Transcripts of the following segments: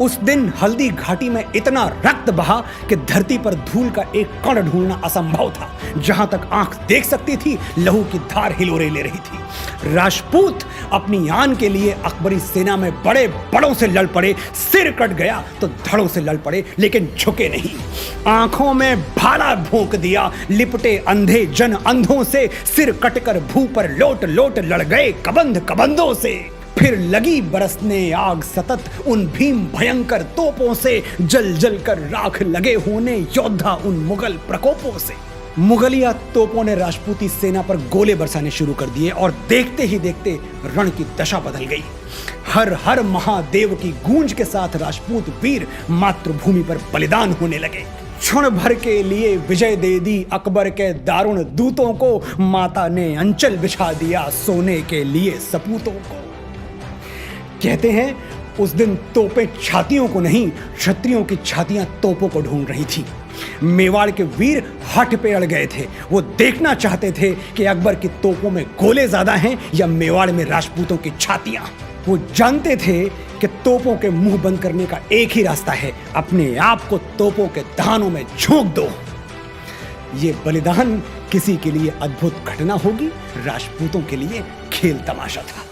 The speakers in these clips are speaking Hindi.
उस दिन हल्दी घाटी में इतना रक्त बहा कि धरती पर धूल का एक कण ढूंढना असंभव था। जहां तक आंख देख सकती थी, लहू की धार हिलोरे ले रही थी। राजपूत अपनी आन के लिए अकबरी सेना में बड़े बड़ों से लड़ पड़े। सिर कट गया तो धड़ों से लड़ पड़े, लेकिन झुके नहीं। आंखों में भाला भोंक दिया। लिपटे अंधे जन अंधों से, सिर कटकर भू पर लोट लोट लड़ गए कबंध कबंधों से। फिर लगी बरसने आग सतत उन भीम भयंकर तोपों से, जल जल कर राख लगे होने योद्धा उन मुगल प्रकोपों से। मुगलिया तोपों ने राजपूती सेना पर गोले बरसाने शुरू कर दिए और देखते ही देखते रण की दशा बदल गई। हर हर महादेव की गूंज के साथ राजपूत वीर मातृभूमि पर बलिदान होने लगे। क्षण भर के लिए विजय दे दी अकबर के दारुण दूतों को। माता ने अंचल बिछा दिया सोने के लिए सपूतों को। कहते हैं उस दिन तोपें छातियों को नहीं, क्षत्रियों की छातियां तोपों को ढूंढ रही थी। मेवाड़ के वीर हठ पे अड़ गए थे। वो देखना चाहते थे कि अकबर की तोपों में गोले ज्यादा हैं या मेवाड़ में राजपूतों की छातियां। वो जानते थे कि तोपों के मुंह बंद करने का एक ही रास्ता है, अपने आप को तोपों के दानों में झोंक दो। ये बलिदान किसी के लिए अद्भुत घटना होगी, राजपूतों के लिए खेल तमाशा था।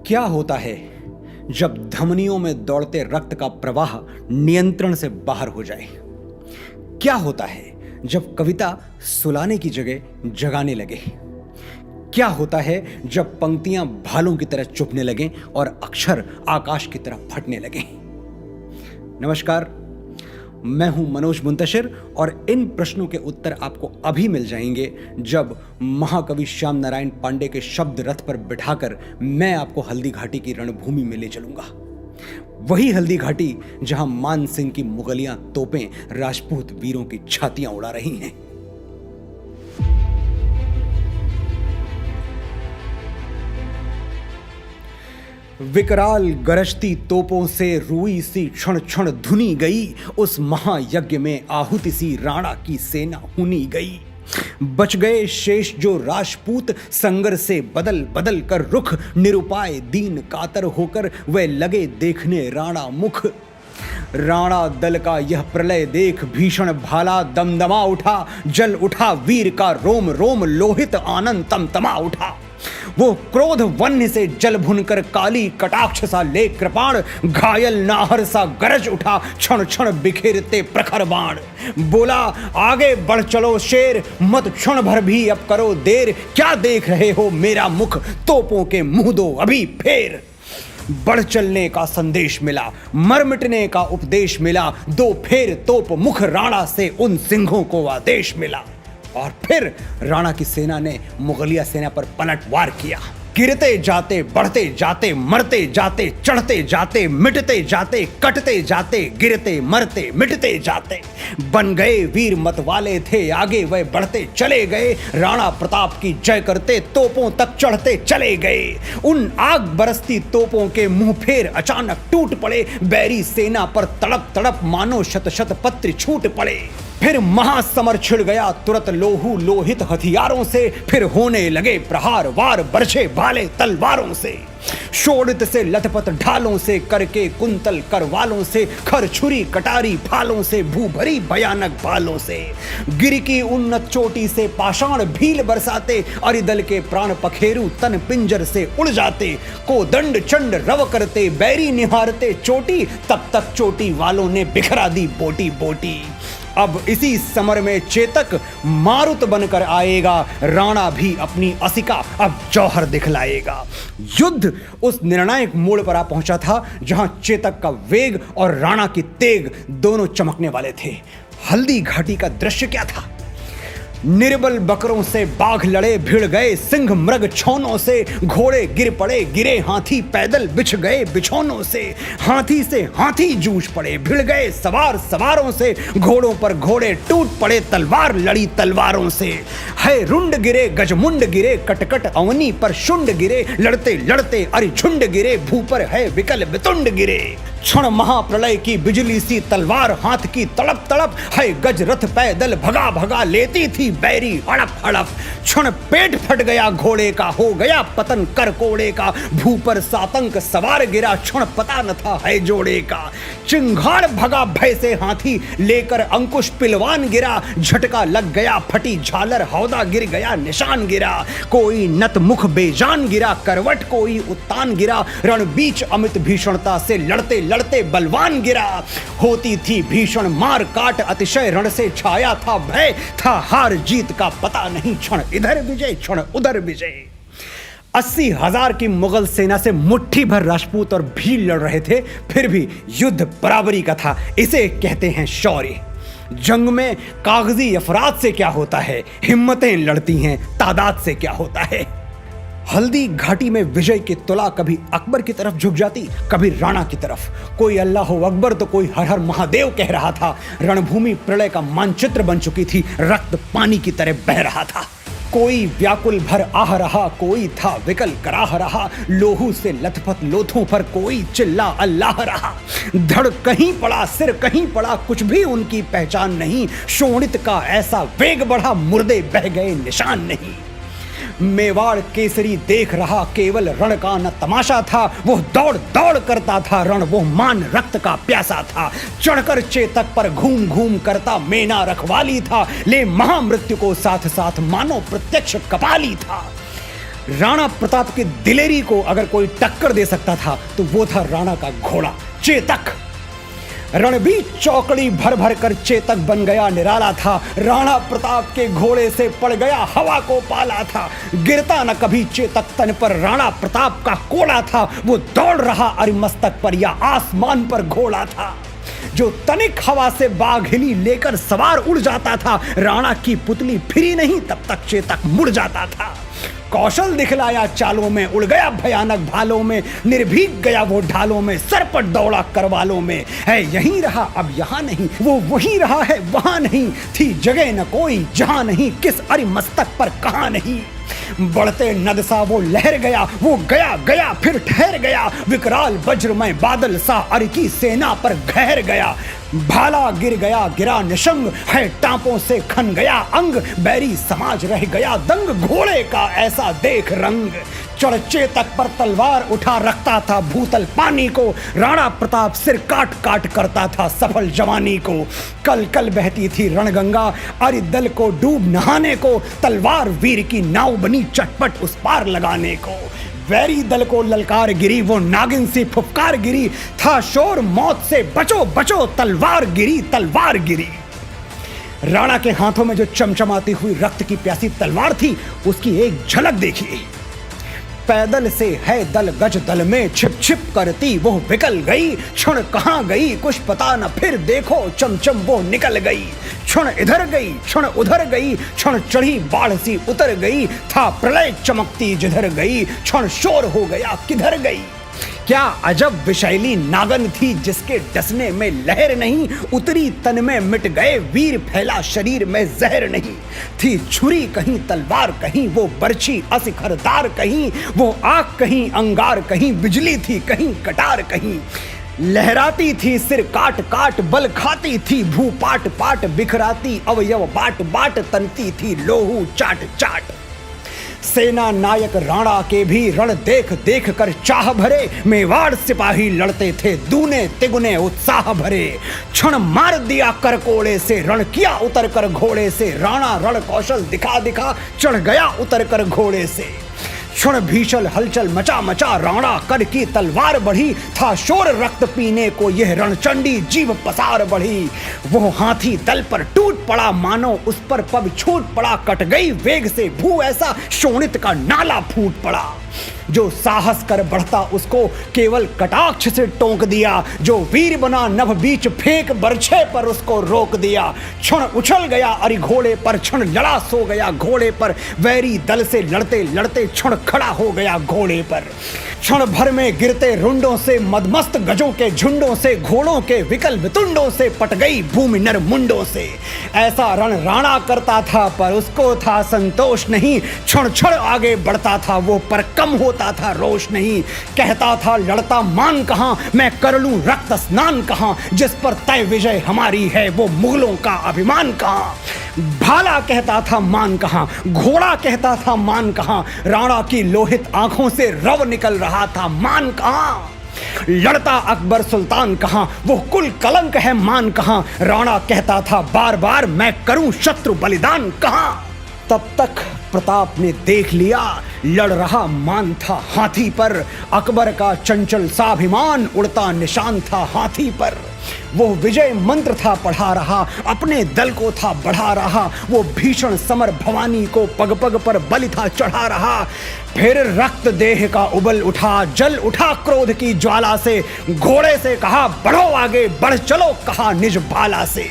क्या होता है जब धमनियों में दौड़ते रक्त का प्रवाह नियंत्रण से बाहर हो जाए? क्या होता है जब कविता सुलाने की जगह जगाने लगे? क्या होता है जब पंक्तियां भालों की तरह चुभने लगें और अक्षर आकाश की तरह फटने लगें? नमस्कार, मैं हूं मनोज मुंतशिर और इन प्रश्नों के उत्तर आपको अभी मिल जाएंगे जब महाकवि श्याम नारायण पांडे के शब्द रथ पर बिठाकर मैं आपको हल्दी घाटी की रणभूमि में ले चलूंगा। वही हल्दी घाटी जहां मान सिंह की मुगलियां तोपें राजपूत वीरों की छातियां उड़ा रही हैं। विकराल गरजती तोपों से रुई सी क्षण क्षण धुनी गई। उस महायज्ञ में आहुति सी राणा की सेना हुनी गई। बच गए शेष जो राजपूत संगर से बदल बदल कर रुख, निरुपाय दीन कातर होकर वे लगे देखने राणा मुख। राणा दल का यह प्रलय देख भीषण भाला दमदमा उठा। जल उठा वीर का रोम रोम, लोहित आनंद तमतमा उठा। वो क्रोध वन्य से जल भुनकर काली कटाक्ष सा ले कृपाण, घायल नाहर सा गरज उठा क्षण क्षण बिखेरते प्रखर बाण। बोला आगे बढ़ चलो शेर, मत क्षण भर भी अब करो देर। क्या देख रहे हो मेरा मुख, तोपों के मुंह दो अभी फेर। बढ़ चलने का संदेश मिला, मर मिटने का उपदेश मिला। दो फेर तोप मुख राणा से उन सिंहों को आदेश मिला। और फिर राणा की सेना ने मुगलिया सेना पर पलटवार किया। गिरते जाते, बढ़ते जाते, मरते जाते, चढ़ते जाते, मिटते जाते, कटते जाते, गिरते मरते मिटते जाते। बन गए वीर मत वाले थे आगे वह बढ़ते चले गए। राणा प्रताप की जय करते तोपों तक चढ़ते चले गए। उन आग बरसती तोपों के मुंह फेर अचानक टूट पड़े। बैरी सेना पर तड़प तड़प मानो शत शत पत्र छूट पड़े। फिर महासमर छिड़ गया तुरंत लोहू लोहित हथियारों से। फिर होने लगे प्रहार वार बरछे भाले तलवारों से। शोणित से लथपथ ढालों से, करके कुंतल करवालों से, खर छुरी कटारी भालों से, भूभरी भयानक भालों से। गिर की उन्नत चोटी से पाषाण भील बरसाते। अरिदल के प्राण पखेरु तन पिंजर से उड़ जाते। को दंड चंड रव करते, बैरी निहारते चोटी। तब तक चोटी वालों ने बिखरा दी बोटी बोटी। अब इसी समर में चेतक मारुत बनकर आएगा। राणा भी अपनी असिका अब जौहर दिखलाएगा। युद्ध उस निर्णायक मोड़ पर आ पहुंचा था जहां चेतक का वेग और राणा की तेग दोनों चमकने वाले थे। हल्दी घाटी का दृश्य क्या था? निर्बल बकरों से बाघ लड़े, भिड़ गए सिंह मृग छौनों से, घोड़े गिर पड़े, गिरे हाथी पैदल बिछ गए बिछौनों से, हाथी से हाथी जूझ पड़े, भिड़ गए सवार सवारों से, घोड़ों पर घोड़े टूट पड़े, तलवार लड़ी तलवारों से, है रुंड गिरे गजमुंड गिरे, कटकट अवनी पर शुंड गिरे, लड़ते लड़ते अरिझुंड गिरे, भू पर है विकल वितुंड गिरे। क्षण महाप्रलय की बिजली सी तलवार हाथ की तड़प तड़प, है गज रथ पैदल भगा भगा लेती थी बैरी हड़प हड़प। क्षण पेट फट गया घोड़े का, हो गया पतन कर कोड़े का, भू पर सातंक सवार गिरा, क्षण पता न था है जोड़े का। चिंगाड़ भगा भय से हाथी, लेकर अंकुश पिलवान गिरा, झटका लग गया फटी झालर, हौदा गिर गया निशान गिरा। कोई नत मुख बेजान गिरा, करवट कोई उत्तान गिरा, रण बीच अमित भीषणता से लड़ते लड़ते बलवान गिरा। होती थी भीषण मार काट, अतिशय रण से छाया था भय, था हार जीत का पता नहीं, क्षण इधर विजय क्षण उधर विजय। 80,000 की मुगल सेना से मुट्ठी भर राजपूत और भील लड़ रहे थे, फिर भी युद्ध बराबरी का था। इसे कहते हैं शौर्य। जंग में कागजी अफराद से क्या होता है, हिम्मतें लड़ती हैं, तादाद से क्या होता है। हल्दी घाटी में विजय की तुला कभी अकबर की तरफ झुक जाती, कभी राणा की तरफ। कोई अल्लाह अकबर तो कोई हर हर महादेव कह रहा था। रणभूमि प्रलय का मानचित्र बन चुकी थी, रक्त पानी की तरह बह रहा था। कोई व्याकुल भर आह रहा, कोई था विकल कराह रहा, लोहू से लथपथ लोथों पर कोई चिल्ला अल्लाह रहा। धड़ कहीं पड़ा, सिर कहीं पड़ा, कुछ भी उनकी पहचान नहीं। शोणित का ऐसा वेग बढ़ा, मुर्दे बह गए निशान नहीं। मेवाड़ केसरी देख रहा, केवल रण का न तमाशा था, वो दौड़ दौड़ करता था रण, वो मान रक्त का प्यासा था। चढ़कर चेतक पर घूम घूम करता, मेना रखवाली था, ले महामृत्यु को साथ साथ मानो प्रत्यक्ष कपाली था। राणा प्रताप की दिलेरी को अगर कोई टक्कर दे सकता था तो वो था राणा का घोड़ा चेतक। रणबीर चौकड़ी भर भर कर चेतक बन गया निराला था, राणा प्रताप के घोड़े से पड़ गया हवा को पाला था। गिरता न कभी चेतक तन पर, राणा प्रताप का कोड़ा था, वो दौड़ रहा अरिमस्तक पर या आसमान पर घोड़ा था। जो तनिक हवा से बाघ हिली लेकर सवार उड़ जाता था, राणा की पुतली फिरी नहीं तब तक चेतक मुड़ जाता था। कौशल दिखलाया चालों में, उड़ गया भयानक भालों में, निर्भीक गया वो ढालों में, सरपट दौड़ा करवालों में। है यहीं रहा अब यहाँ नहीं, वो वहीं रहा है वहां नहीं, थी जगह न कोई जहां नहीं, किस अरिमस्तक पर कहां नहीं। बढ़ते नद सा वो लहर गया, वो गया गया फिर ठहर गया, विकराल वज्रमय बादल सा अर की सेना पर गहर गया। भाला गिर गया गिरा निशंग, है टांपों से खन गया अंग, बैरी समाज रह गया दंग, घोड़े का ऐसा देख रंग। चढ़ चेतक पर तलवार उठा रखता था भूतल पानी को, राणा प्रताप सिर काट काट करता था सफल जवानी को। कल कल बहती थी रणगंगा, अरि दल को डूब नहाने को, तलवार वीर की नाव बनी चटपट उस पार लगाने को। वैरी दल को ललकार गिरी, वो नागिन सी फुफकार गिरी, था शोर मौत से बचो बचो, तलवार गिरी तलवार गिरी। राणा के हाथों में जो चमचमाती हुई रक्त की प्यासी तलवार थी, उसकी एक झलक देखिए। पैदल से है दल गज दल में, छिप छिप करती वो विकल गई, क्षण कहाँ गई कुछ पता न, फिर देखो चमचम वो निकल गई। क्षण इधर गई क्षण उधर गई, क्षण चढ़ी बाढ़ सी उतर गई, था प्रलय चमकती जिधर गई, क्षण शोर हो गया किधर गई। क्या अजब विषैली नागन थी जिसके डसने में लहर नहीं, उतरी तन में मिट गए वीर, फैला शरीर में जहर नहीं। थी छुरी कहीं तलवार कहीं, वो बरछी अशिखरदार कहीं, वो आग कहीं अंगार कहीं, बिजली थी कहीं कटार कहीं। लहराती थी सिर काट काट, बल खाती थी भू पाट पाट, बिखराती अवयव बाट बाट, तनती थी लोहू चाट चाट। सेना नायक राणा के भी रण देख देख कर चाह भरे, मेवाड़ सिपाही लड़ते थे दूने तिगुने उत्साह भरे। क्षण मार दिया करकोड़े से, रण किया उतर कर घोड़े से, राणा रण कौशल दिखा दिखा चढ़ गया उतर कर घोड़े से। क्षण भीषण हलचल मचा मचा, राणा कर की तलवार बढ़ी, था शोर रक्त पीने को यह रणचंडी जीव पसार बढ़ी। वो हाथी दल पर टूट पड़ा, मानो उस पर पग छूट पड़ा, कट गई वेग से भू ऐसा शोणित का नाला फूट पड़ा। जो साहस कर बढ़ता उसको केवल कटाक्ष से टोक दिया, जो वीर बना नभ बीच फेंक बरछे पर उसको रोक दिया। क्षण उछल गया अरि घोड़े पर, क्षण लड़ा सो गया घोड़े पर, वैरी दल से लड़ते लड़ते क्षण खड़ा हो गया घोड़े पर। क्षण भर में गिरते रुंडों से, मदमस्त गजों के झुंडों से, घोड़ों के विकल वितुंडों से पट गई भूमि नर मुंडों से। ऐसा रण राणा करता था पर उसको था संतोष नहीं, क्षण क्षण आगे बढ़ता था वो पर कम होता था रोष नहीं। कहता था लड़ता मान कहां, मैं कर लूं रक्त स्नान कहां, जिस पर तय विजय हमारी है वो मुगलों का अभिमान कहां। भाला कहता था मान कहां, घोड़ा कहता था मान कहां, राणा की लोहित आंखों से रव निकल रहा था मान कहां। लड़ता अकबर सुल्तान कहां, वो कुल कलंक है मान कहां, राणा कहता था बार बार मैं करूं शत्रु बलिदान कहां। तब तक प्रताप ने देख लिया लड़ रहा मान था हाथी पर, अकबर का चंचल साभिमान उड़ता निशान था हाथी पर। वो विजय मंत्र था पढ़ा रहा, अपने दल को था बढ़ा रहा, वो भीषण समर भवानी को पग पग पर बलि था चढ़ा रहा। फिर रक्त देह का उबल उठा, जल उठा क्रोध की ज्वाला से, घोड़े से कहा बढ़ो आगे बढ़ चलो कहा निज भाला से।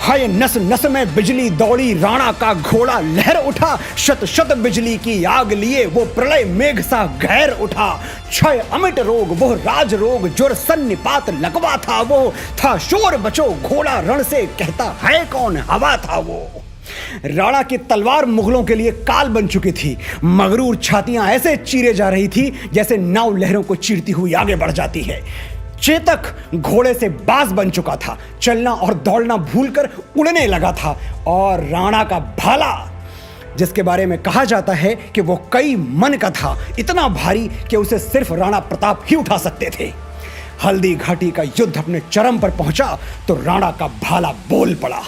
हाय नस नस में बिजली दौड़ी, राणा का घोड़ा लहर उठा, शत शत बिजली की आग लिए वो प्रलय मेघ सा गहर उठा। क्षय अमिट रोग वो राज रोग, जुर सन्निपात लगवा था वो, था शोर बचो घोड़ा रण से, कहता है कौन हवा था वो। राणा की तलवार मुगलों के लिए काल बन चुकी थी, मगरूर छातियां ऐसे चीरे जा रही थी जैसे नाव लहरों को चीरती हुई आगे बढ़ जाती है। चेतक घोड़े से बाज बन चुका था, चलना और दौड़ना भूलकर उड़ने लगा था। और राणा का भाला, जिसके बारे में कहा जाता है कि वो कई मन का था, इतना भारी कि उसे सिर्फ राणा प्रताप ही उठा सकते थे। हल्दी घाटी का युद्ध अपने चरम पर पहुंचा तो राणा का भाला बोल पड़ा।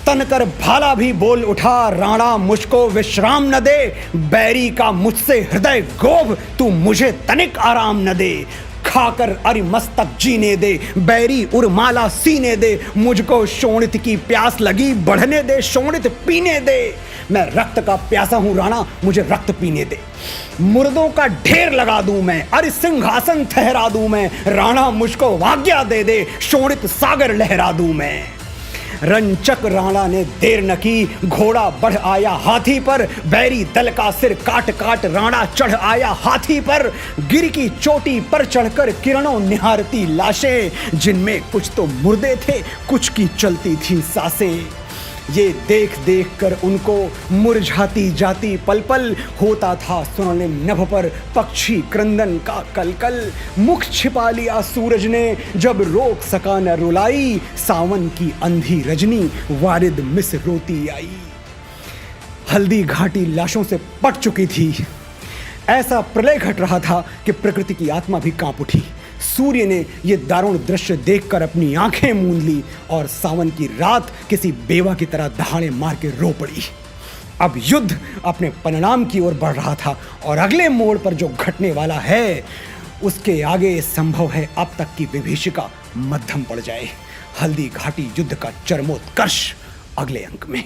तनकर भाला भी बोल उठा, राणा मुझको विश्राम न दे, बैरी का मुझसे हृदय गोभ, तू मुझे तनिक आराम न दे। खाकर अरि मस्तक जीने दे, बैरी उर्माला सीने दे, मुझको शोणित की प्यास लगी, बढ़ने दे शोणित पीने दे। मैं रक्त का प्यासा हूं राणा, मुझे रक्त पीने दे। मुर्दों का ढेर लगा दूं मैं, अरि सिंहासन ठहरा दूं मैं, राणा मुझको आज्ञा दे दे, शोणित सागर लहरा दूं मैं। रंचक राणा ने देर न की, घोड़ा बढ़ आया हाथी पर, बैरी दल का सिर काट काट राणा चढ़ आया हाथी पर। गिर की चोटी पर चढ़कर किरणों निहारती लाशें, जिनमें कुछ तो मुर्दे थे कुछ की चलती थी सांसें। ये देख देख कर उनको मुरझाती जाती पल पल, होता था स्वर्णिम नभ पर पक्षी क्रंदन का कलकल। मुख छिपा लिया सूरज ने जब रोक सका न रुलाई, सावन की अंधी रजनी वारिद मिस रोती आई। हल्दी घाटी लाशों से पट चुकी थी। ऐसा प्रलय घट रहा था कि प्रकृति की आत्मा भी कांप उठी। सूर्य ने यह दारुण दृश्य देखकर अपनी आंखें मूंद ली और सावन की रात किसी बेवा की तरह दहाड़े मार के रो पड़ी। अब युद्ध अपने परिणाम की ओर बढ़ रहा था और अगले मोड़ पर जो घटने वाला है उसके आगे संभव है अब तक की विभीषिका मध्यम पड़ जाए। हल्दी घाटी युद्ध का चरमोत्कर्ष अगले अंक में।